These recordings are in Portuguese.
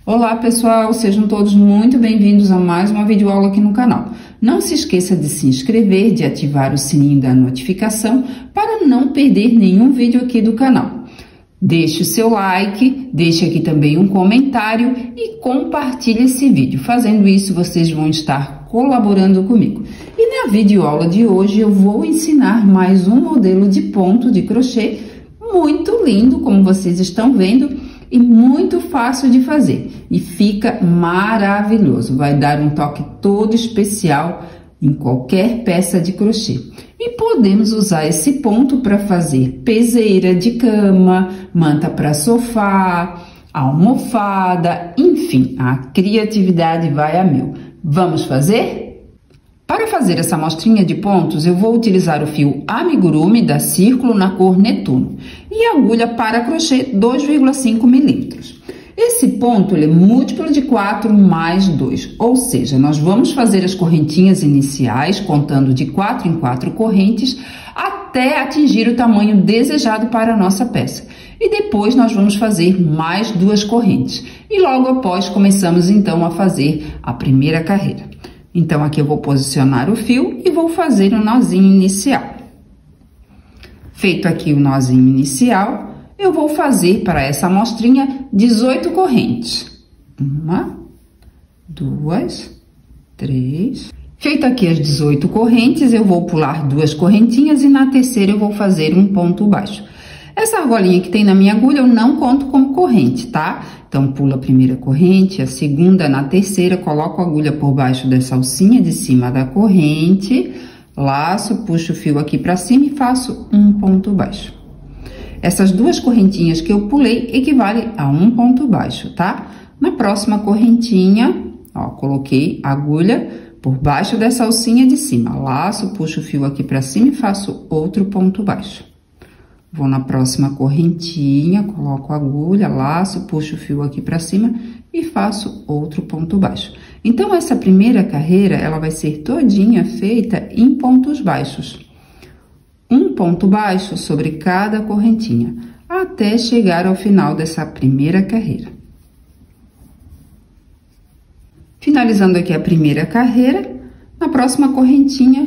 Olá pessoal, sejam todos muito bem-vindos a mais uma videoaula aqui no canal. Não se esqueça de se inscrever, de ativar o sininho da notificação para não perder nenhum vídeo aqui do canal. Deixe o seu like, deixe aqui também um comentário e compartilhe esse vídeo. Fazendo isso, vocês vão estar colaborando comigo. E na videoaula de hoje eu vou ensinar mais um modelo de ponto de crochê muito lindo, como vocês estão vendo, e muito fácil de fazer. E fica maravilhoso, vai dar um toque todo especial em qualquer peça de crochê. E podemos usar esse ponto para fazer peseira de cama, manta para sofá, almofada, enfim, a criatividade vai a mil. Vamos fazer? Para fazer essa amostrinha de pontos, eu vou utilizar o fio amigurumi da Círculo na cor Netuno e a agulha para crochê 2,5 milímetros. Esse ponto ele é múltiplo de 4 mais 2, ou seja, nós vamos fazer as correntinhas iniciais, contando de 4 em 4 correntes, até atingir o tamanho desejado para a nossa peça. E depois nós vamos fazer mais 2 correntes. E logo após começamos então a fazer a primeira carreira. Então, aqui eu vou posicionar o fio e vou fazer o nozinho inicial. Feito aqui o nozinho inicial, eu vou fazer para essa amostrinha 18 correntes. 1, 2, 3. Feito aqui as 18 correntes, eu vou pular 2 correntinhas e na terceira eu vou fazer um ponto baixo. Essa argolinha que tem na minha agulha eu não conto como corrente, tá? Então, pulo a primeira corrente, a segunda, na terceira, coloco a agulha por baixo dessa alcinha de cima da corrente, laço, puxo o fio aqui pra cima e faço um ponto baixo. Essas 2 correntinhas que eu pulei equivalem a um ponto baixo, tá? Na próxima correntinha, ó, coloquei a agulha por baixo dessa alcinha de cima, laço, puxo o fio aqui pra cima e faço outro ponto baixo. Vou na próxima correntinha, coloco a agulha, laço, puxo o fio aqui pra cima e faço outro ponto baixo. Então, essa primeira carreira, ela vai ser todinha feita em pontos baixos. Um ponto baixo sobre cada correntinha, até chegar ao final dessa primeira carreira. Finalizando aqui a primeira carreira, na próxima correntinha,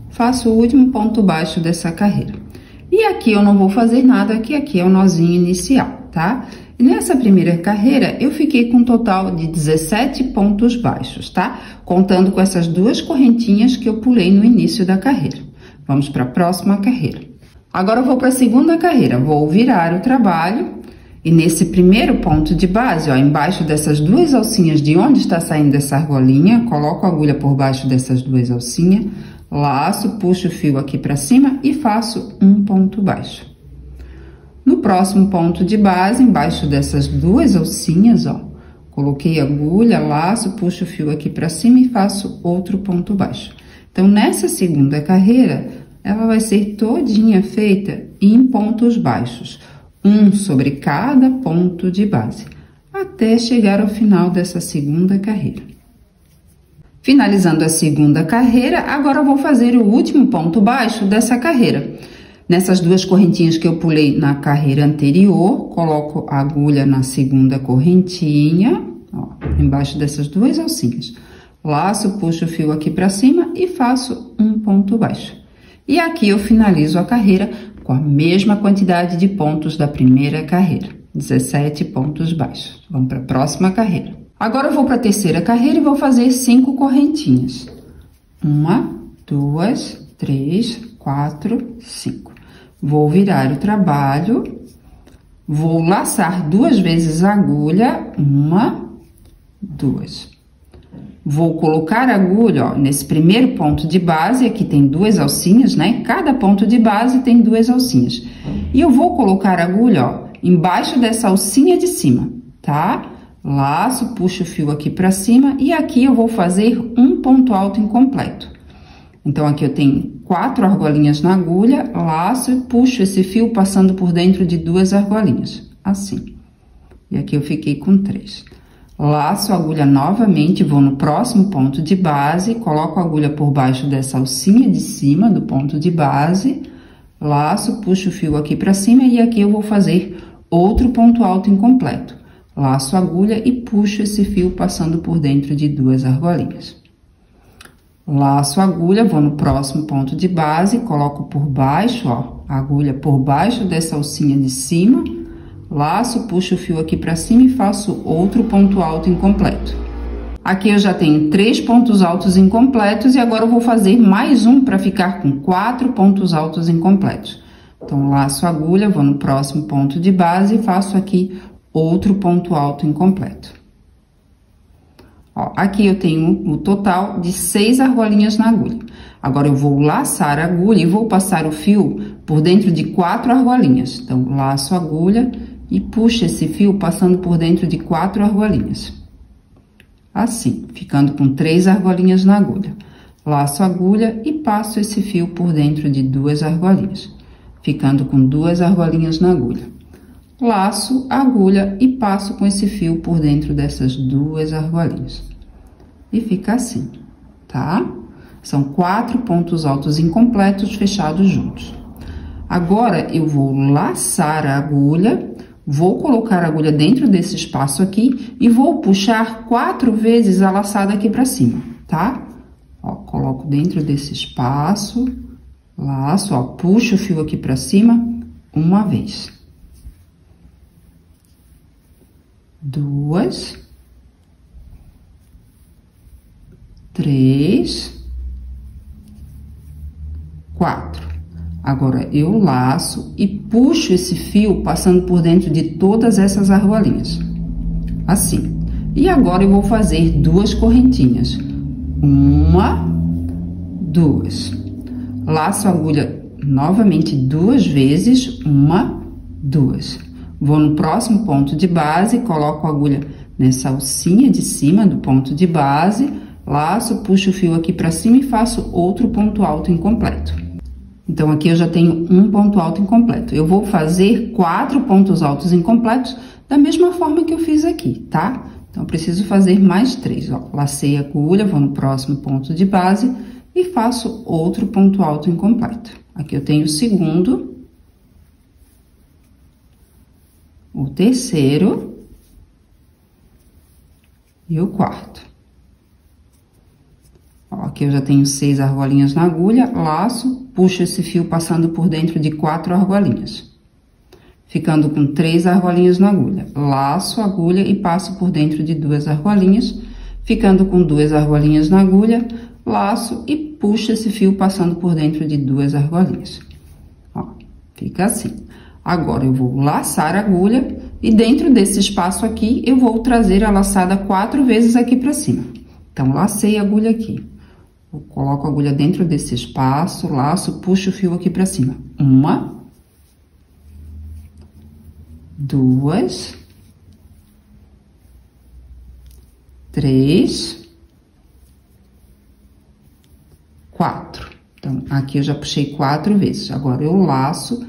faço o último ponto baixo dessa carreira. E aqui eu não vou fazer nada, que aqui é o nozinho inicial, tá? E nessa primeira carreira, eu fiquei com um total de 17 pontos baixos, tá? Contando com essas 2 correntinhas que eu pulei no início da carreira. Vamos para a próxima carreira. Agora eu vou para a segunda carreira, vou virar o trabalho. E nesse primeiro ponto de base, ó, embaixo dessas 2 alcinhas de onde está saindo essa argolinha, coloco a agulha por baixo dessas 2 alcinhas, laço, puxo o fio aqui pra cima e faço um ponto baixo. No próximo ponto de base, embaixo dessas 2 alcinhas, ó, coloquei a agulha, laço, puxo o fio aqui pra cima e faço outro ponto baixo. Então, nessa segunda carreira, ela vai ser todinha feita em pontos baixos, um sobre cada ponto de base, até chegar ao final dessa segunda carreira. Finalizando a segunda carreira, agora eu vou fazer o último ponto baixo dessa carreira. Nessas 2 correntinhas que eu pulei na carreira anterior, coloco a agulha na segunda correntinha, ó, embaixo dessas 2 alcinhas. Laço, puxo o fio aqui pra cima e faço um ponto baixo. E aqui eu finalizo a carreira com a mesma quantidade de pontos da primeira carreira, 17 pontos baixos. Vamos para a próxima carreira. Agora eu vou para a terceira carreira e vou fazer 5 correntinhas. 1, 2, 3, 4, 5. Vou virar o trabalho, vou laçar 2 vezes a agulha, 1, 2. Vou colocar a agulha, ó, nesse primeiro ponto de base, aqui tem 2 alcinhas, né? Cada ponto de base tem 2 alcinhas. E eu vou colocar a agulha, ó, embaixo dessa alcinha de cima, tá? Laço, puxo o fio aqui pra cima e aqui eu vou fazer um ponto alto incompleto. Então, aqui eu tenho 4 argolinhas na agulha, laço e puxo esse fio passando por dentro de 2 argolinhas, assim. E aqui eu fiquei com 3. Laço a agulha novamente, vou no próximo ponto de base, coloco a agulha por baixo dessa alcinha de cima do ponto de base, laço, puxo o fio aqui pra cima e aqui eu vou fazer outro ponto alto incompleto. laço a agulha e puxo esse fio passando por dentro de 2 argolinhas. Laço a agulha, vou no próximo ponto de base, coloco por baixo, ó, a agulha por baixo dessa alcinha de cima, laço, puxo o fio aqui pra cima e faço outro ponto alto incompleto. Aqui eu já tenho 3 pontos altos incompletos e agora eu vou fazer mais um para ficar com 4 pontos altos incompletos. Então, laço a agulha, vou no próximo ponto de base e faço aqui outro ponto alto incompleto. Ó, aqui eu tenho o total de 6 argolinhas na agulha. Agora, eu vou laçar a agulha e vou passar o fio por dentro de 4 argolinhas. Então, laço a agulha e puxo esse fio passando por dentro de 4 argolinhas. Assim, ficando com 3 argolinhas na agulha. Laço a agulha e passo esse fio por dentro de 2 argolinhas, ficando com 2 argolinhas na agulha. Laço a agulha e passo com esse fio por dentro dessas 2 argolinhas. E fica assim, tá? São 4 pontos altos incompletos fechados juntos. Agora, eu vou laçar a agulha, vou colocar a agulha dentro desse espaço aqui e vou puxar 4 vezes a laçada aqui pra cima, tá? Ó, coloco dentro desse espaço, laço, ó, puxo o fio aqui pra cima uma vez. 2, 3, 4. Agora, eu laço e puxo esse fio passando por dentro de todas essas argolinhas. Assim. E agora, eu vou fazer 2 correntinhas. 1, 2. Laço a agulha novamente 2 vezes. 1, 2. Vou no próximo ponto de base, coloco a agulha nessa alcinha de cima do ponto de base, laço, puxo o fio aqui pra cima e faço outro ponto alto incompleto. Então, aqui eu já tenho um ponto alto incompleto. Eu vou fazer 4 pontos altos incompletos da mesma forma que eu fiz aqui, tá? Então, eu preciso fazer mais 3, ó. Lacei a agulha, vou no próximo ponto de base e faço outro ponto alto incompleto. Aqui eu tenho o segundo, o terceiro e o quarto. Ó, aqui eu já tenho 6 argolinhas na agulha, laço, puxo esse fio passando por dentro de 4 argolinhas, ficando com 3 argolinhas na agulha. Laço a agulha e passo por dentro de 2 argolinhas, ficando com 2 argolinhas na agulha, laço e puxo esse fio passando por dentro de 2 argolinhas. Ó, fica assim. Agora, eu vou laçar a agulha e dentro desse espaço aqui, eu vou trazer a laçada 4 vezes aqui pra cima. Então, lacei a agulha aqui. Eu coloco a agulha dentro desse espaço, laço, puxo o fio aqui pra cima. 1, 2, 3, 4. Então, aqui eu já puxei 4 vezes. Agora, eu laço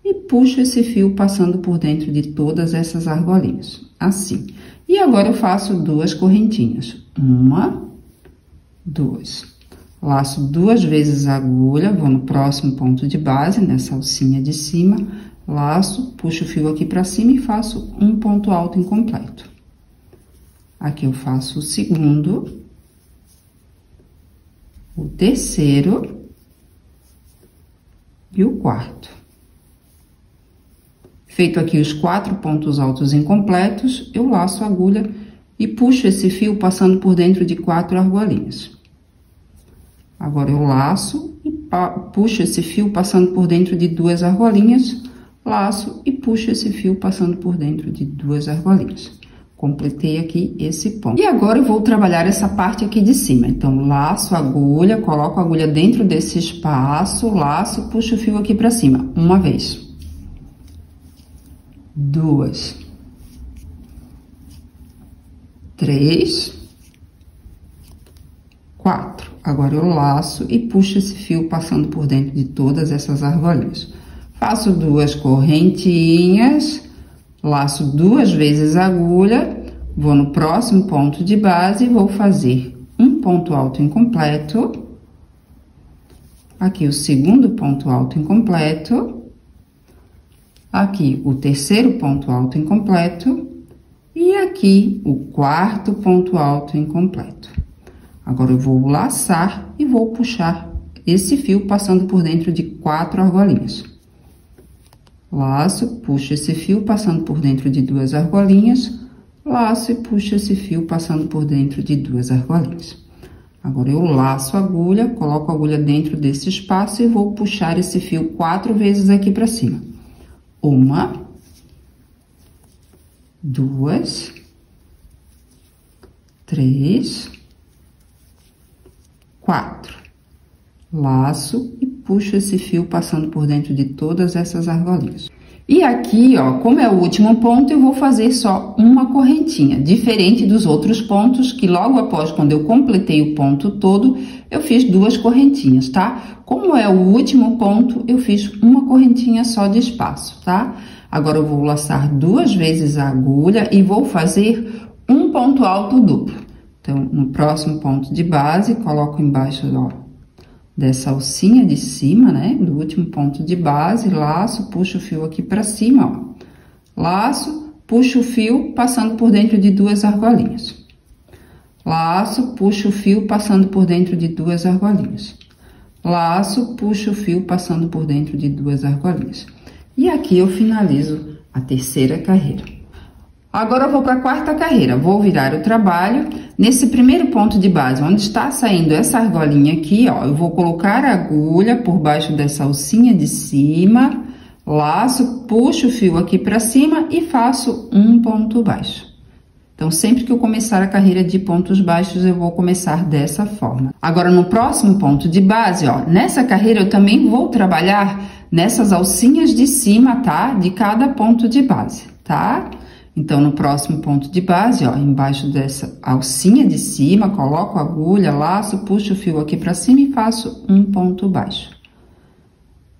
e puxo esse fio passando por dentro de todas essas argolinhas, assim. E agora, eu faço 2 correntinhas. 1, 2. Laço 2 vezes a agulha, vou no próximo ponto de base, nessa alcinha de cima, laço, puxo o fio aqui pra cima e faço um ponto alto incompleto. Aqui eu faço o segundo, o terceiro e o quarto. Feito aqui os 4 pontos altos incompletos, eu laço a agulha e puxo esse fio passando por dentro de 4 argolinhas. Agora, eu laço e puxo esse fio passando por dentro de 2 argolinhas, laço e puxo esse fio passando por dentro de 2 argolinhas. Completei aqui esse ponto. E agora, eu vou trabalhar essa parte aqui de cima. Então, laço a agulha, coloco a agulha dentro desse espaço, laço, puxo o fio aqui pra cima, uma vez. 2, 3, 4. Agora, eu laço e puxo esse fio passando por dentro de todas essas argolinhas. Faço 2 correntinhas, laço 2 vezes a agulha, vou no próximo ponto de base e vou fazer um ponto alto incompleto. Aqui, o segundo ponto alto incompleto. Aqui, o terceiro ponto alto incompleto. E aqui o quarto ponto alto incompleto. Agora eu vou laçar e vou puxar esse fio passando por dentro de 4 argolinhas. Laço, puxo esse fio passando por dentro de 2 argolinhas, laço e puxo esse fio passando por dentro de 2 argolinhas. Agora eu laço a agulha, coloco a agulha dentro desse espaço e vou puxar esse fio 4 vezes aqui pra cima. 1, 2, 3, 4. Laço e puxo esse fio passando por dentro de todas essas argolinhas. E aqui, ó, como é o último ponto, eu vou fazer só uma correntinha, diferente dos outros pontos, que logo após, quando eu completei o ponto todo, eu fiz 2 correntinhas, tá? Como é o último ponto, eu fiz uma correntinha só de espaço, tá? Agora, eu vou laçar 2 vezes a agulha e vou fazer um ponto alto duplo. Então, no próximo ponto de base, coloco embaixo, ó, dessa alcinha de cima, né? Do último ponto de base, laço, puxo o fio aqui pra cima, ó. Laço, puxo o fio, passando por dentro de 2 argolinhas. Laço, puxo o fio, passando por dentro de 2 argolinhas. Laço, puxo o fio, passando por dentro de 2 argolinhas. E aqui eu finalizo a terceira carreira. Agora eu vou para a quarta carreira, vou virar o trabalho. Nesse primeiro ponto de base, onde está saindo essa argolinha aqui, ó, eu vou colocar a agulha por baixo dessa alcinha de cima, laço, puxo o fio aqui para cima e faço um ponto baixo. Então, sempre que eu começar a carreira de pontos baixos, eu vou começar dessa forma. Agora, no próximo ponto de base, ó, nessa carreira eu também vou trabalhar nessas alcinhas de cima, tá? De cada ponto de base, tá? Então, no próximo ponto de base, ó, embaixo dessa alcinha de cima, coloco a agulha, laço, puxo o fio aqui pra cima e faço um ponto baixo.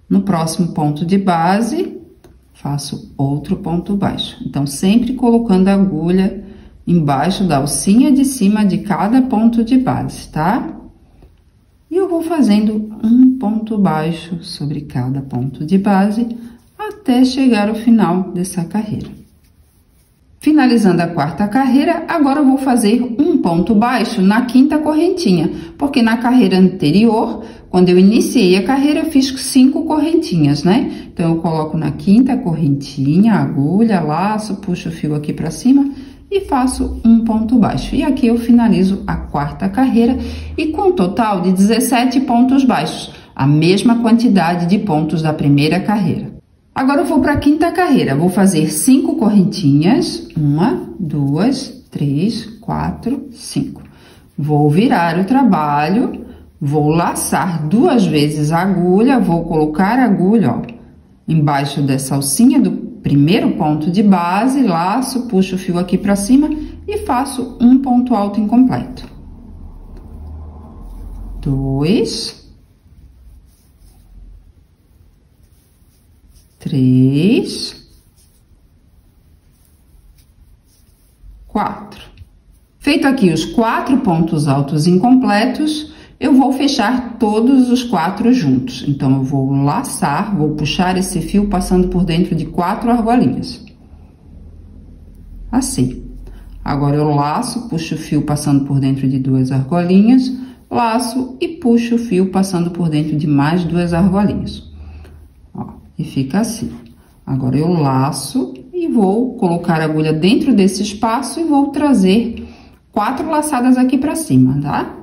No próximo ponto de base, faço outro ponto baixo. Então, sempre colocando a agulha embaixo da alcinha de cima de cada ponto de base, tá? E eu vou fazendo um ponto baixo sobre cada ponto de base até chegar ao final dessa carreira. Finalizando a quarta carreira, agora eu vou fazer um ponto baixo na quinta correntinha, porque na carreira anterior, quando eu iniciei a carreira, eu fiz 5 correntinhas, né? Então, eu coloco na quinta correntinha, agulha, laço, puxo o fio aqui pra cima e faço um ponto baixo. E aqui eu finalizo a quarta carreira e com um total de 17 pontos baixos, a mesma quantidade de pontos da primeira carreira. Agora eu vou para a quinta carreira, vou fazer 5 correntinhas, 1, 2, 3, 4, 5. Vou virar o trabalho, vou laçar 2 vezes a agulha, vou colocar a agulha, ó, embaixo dessa alcinha do primeiro ponto de base, laço, puxo o fio aqui para cima e faço um ponto alto incompleto. 2, 3, 4. Feito aqui os 4 pontos altos incompletos, eu vou fechar todos os 4 juntos. Então, eu vou laçar, vou puxar esse fio passando por dentro de 4 argolinhas. Assim. Agora, eu laço, puxo o fio passando por dentro de 2 argolinhas, laço e puxo o fio passando por dentro de mais 2 argolinhas. E fica assim. Agora, eu laço e vou colocar a agulha dentro desse espaço e vou trazer 4 laçadas aqui pra cima, tá?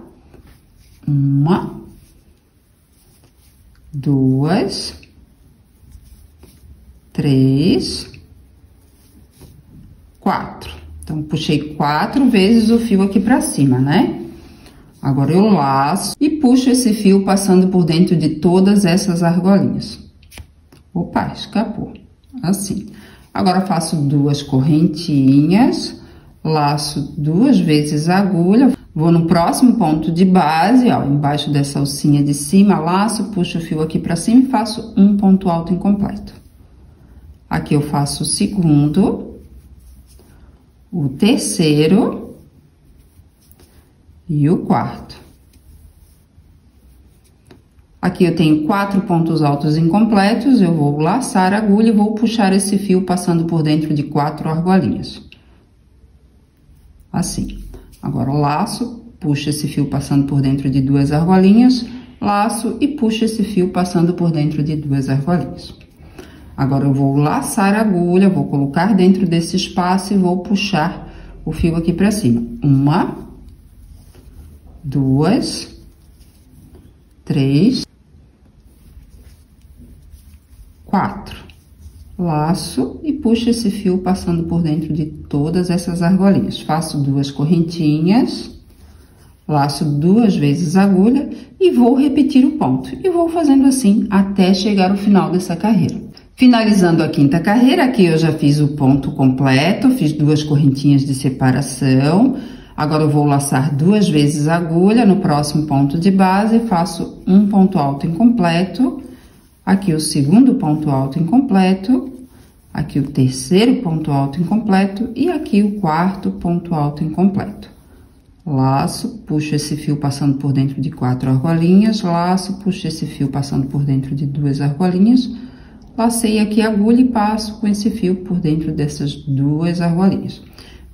1, 2, 3, 4. Então, puxei 4 vezes o fio aqui pra cima, né? Agora, eu laço e puxo esse fio passando por dentro de todas essas argolinhas. Opa, escapou. Assim. Agora, faço 2 correntinhas, laço 2 vezes a agulha, vou no próximo ponto de base, ó, embaixo dessa alcinha de cima, laço, puxo o fio aqui pra cima e faço um ponto alto incompleto. Aqui eu faço o segundo, o terceiro e o quarto. Aqui eu tenho 4 pontos altos incompletos, eu vou laçar a agulha e vou puxar esse fio passando por dentro de 4 argolinhas. assim. Agora, laço, puxa esse fio passando por dentro de 2 argolinhas, laço e puxa esse fio passando por dentro de 2 argolinhas. Agora, eu vou laçar a agulha, vou colocar dentro desse espaço e vou puxar o fio aqui pra cima. 1, 2, 3, 4. Laço e puxo esse fio passando por dentro de todas essas argolinhas. Faço 2 correntinhas, laço 2 vezes a agulha e vou repetir o ponto. E vou fazendo assim até chegar ao final dessa carreira. Finalizando a 5ª carreira, aqui eu já fiz o ponto completo, fiz 2 correntinhas de separação. Agora, eu vou laçar 2 vezes a agulha no próximo ponto de base, faço um ponto alto incompleto, aqui o 2º ponto alto incompleto, aqui o 3º ponto alto incompleto e aqui o 4º ponto alto incompleto. Laço, puxo esse fio passando por dentro de 4 argolinhas, laço, puxo esse fio passando por dentro de 2 argolinhas, lacei aqui a agulha e passo com esse fio por dentro dessas 2 argolinhas.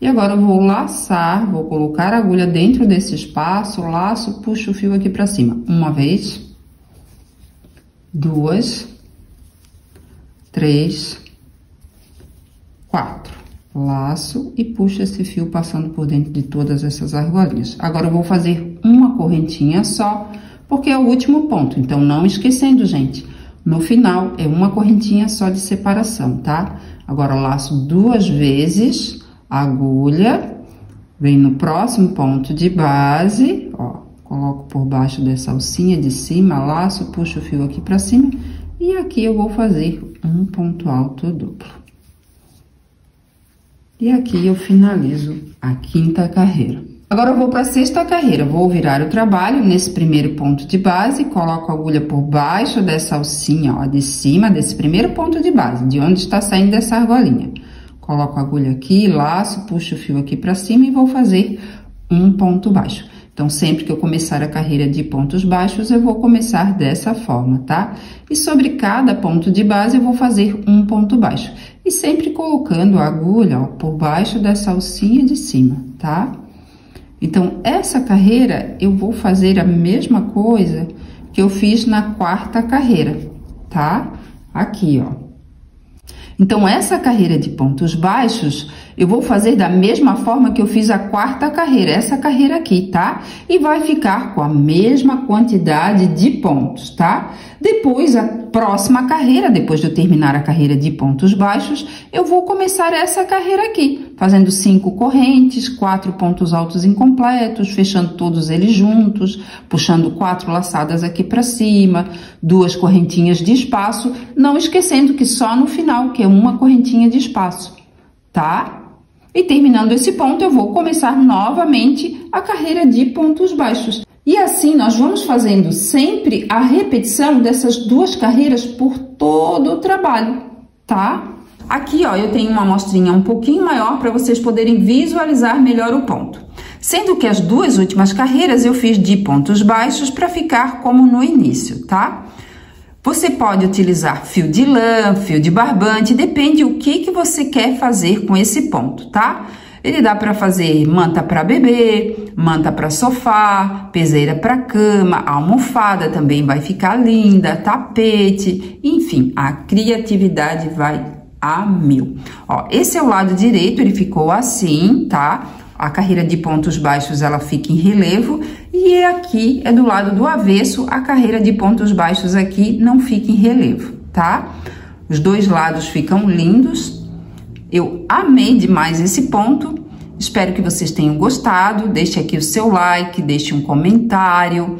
E agora, eu vou laçar, vou colocar a agulha dentro desse espaço, laço, puxo o fio aqui pra cima. 1 vez, 2, 3, 4. Laço e puxo esse fio passando por dentro de todas essas argolinhas. Agora, eu vou fazer uma correntinha só, porque é o último ponto. Então, não esquecendo, gente, no final é uma correntinha só de separação, tá? Agora, eu laço 2 vezes a agulha, venho no próximo ponto de base, ó, coloco por baixo dessa alcinha de cima, laço, puxo o fio aqui pra cima e aqui eu vou fazer um ponto alto duplo. E aqui eu finalizo a 5ª carreira. Agora, eu vou para a 6ª carreira, vou virar o trabalho nesse primeiro ponto de base, coloco a agulha por baixo dessa alcinha, ó, de cima desse primeiro ponto de base, de onde está saindo dessa argolinha. Coloco a agulha aqui, laço, puxo o fio aqui para cima e vou fazer um ponto baixo. Então, sempre que eu começar a carreira de pontos baixos, eu vou começar dessa forma, tá? E sobre cada ponto de base, eu vou fazer um ponto baixo. E sempre colocando a agulha, ó, por baixo dessa alcinha de cima, tá? Então, essa carreira, eu vou fazer a mesma coisa que eu fiz na 4ª carreira, tá? Aqui, ó. Então, essa carreira de pontos baixos, eu vou fazer da mesma forma que eu fiz a 4ª carreira, essa carreira aqui, tá? E vai ficar com a mesma quantidade de pontos, tá? Depois, a próxima carreira, depois de eu terminar a carreira de pontos baixos, eu vou começar essa carreira aqui, fazendo 5 correntes, 4 pontos altos incompletos, fechando todos eles juntos, puxando 4 laçadas aqui pra cima, 2 correntinhas de espaço, não esquecendo que só no final, que é uma correntinha de espaço, tá? E terminando esse ponto, eu vou começar novamente a carreira de pontos baixos. E assim, nós vamos fazendo sempre a repetição dessas 2 carreiras por todo o trabalho, tá? Aqui, ó, eu tenho uma amostrinha um pouquinho maior para vocês poderem visualizar melhor o ponto. Sendo que as 2 últimas carreiras eu fiz de pontos baixos para ficar como no início, tá? Você pode utilizar fio de lã, fio de barbante, depende o que você quer fazer com esse ponto, tá? Ele dá para fazer manta para bebê, manta para sofá, peseira para cama, almofada também vai ficar linda, tapete, enfim, a criatividade vai a 1000. Ó, esse é o lado direito, ele ficou assim, tá? A carreira de pontos baixos, ela fica em relevo, e aqui é do lado do avesso, a carreira de pontos baixos aqui não fica em relevo, tá? Os 2 lados ficam lindos. Eu amei demais esse ponto, espero que vocês tenham gostado, deixe aqui o seu like, deixe um comentário,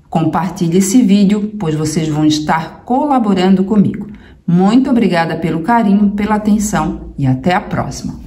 compartilhe esse vídeo, pois vocês vão estar colaborando comigo. Muito obrigada pelo carinho, pela atenção e até a próxima!